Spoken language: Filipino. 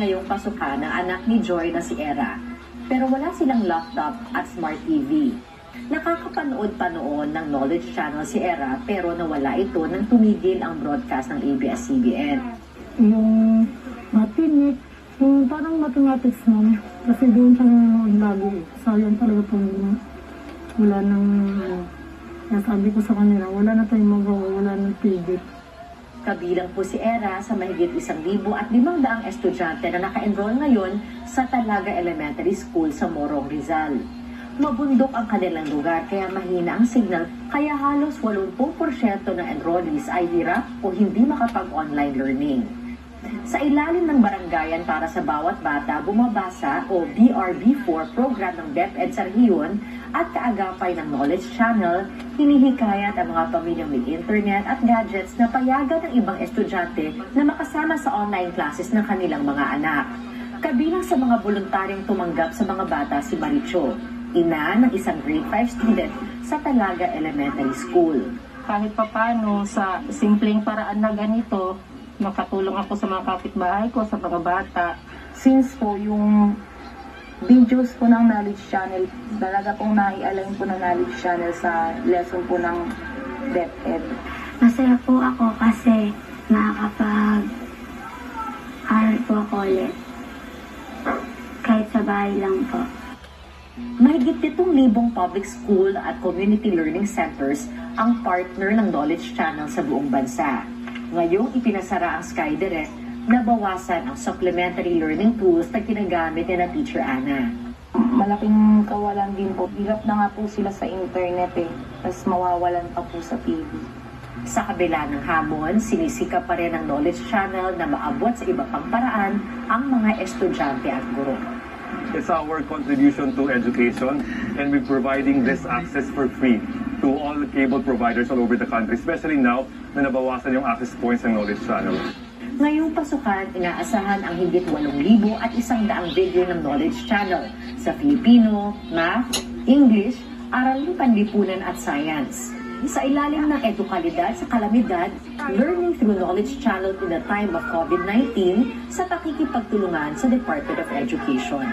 ngayong pasukan ng anak ni Joy na si Era. Pero wala silang laptop at smart TV. Nakakapanood pa noon ng Knowledge Channel si Era pero nawala ito nang tumigil ang broadcast ng ABS-CBN. Yung matinik, yung parang mathematics naman. Kasi doon siya nanonood lagi. Sayang talaga po yun. Wala nang, nasabi ko sa kanila, wala na tayong magawa, wala nang pigit. Kabilang po si Era sa mahigit 1,500 estudyante na naka-enroll ngayon sa Talaga Elementary School sa Morong, Rizal. Mabundok ang kanilang lugar kaya mahina ang signal kaya halos 80% ng enrollees ay hirap o hindi makapag-online learning. Sa ilalim ng barangayan para sa bawat bata, bumabasa o BRB4 program ng DepEd Sarhiyon at kaagapay ng Knowledge Channel, hinihikayat ang mga pamilyang may internet at gadgets na payagan ng ibang estudyante na makasama sa online classes ng kanilang mga anak. Kabilang sa mga voluntaryong tumanggap sa mga bata si Maricho, ina ng isang grade 5 student sa Talaga Elementary School. Kahit papano sa simpleng paraan na ganito, makatulong ako sa mga kapitbahay ko, sa mga bata. Since po yung videos po ng Knowledge Channel, talaga pong nai-align po ng Knowledge Channel sa lesson po ng DepEd. Masaya po ako kasi nakakapag-aral po ako ulit. Kahit sa bahay lang po. Mahigit 7,000 public school at community learning centers ang partner ng Knowledge Channel sa buong bansa. Ngayong ipinasara ang SkyDirect, nabawasan ang supplementary learning tools na ginagamit ni na Teacher Ana. Malaking kawalan din po. Hirap na nga po sila sa internet Tapos mawawalan pa po sa TV. Sa kabila ng hamon, sinisika pa rin ng Knowledge Channel na maabot sa iba pang paraan ang mga estudyante at guro. It's our contribution to education, and we're providing this access for free to all the cable providers all over the country, especially now na nabawasan yung access points ng Knowledge Channel. Ngayong pasukan, inaasahan ang higit 8,000 at 100 video ng Knowledge Channel sa Filipino, Math, English, Araling Panlipunan at Science. Sa ilalim ng edukalidad sa kalamidad, learning through Knowledge Channel in the time of COVID-19 sa pakikipagtulungan sa Department of Education.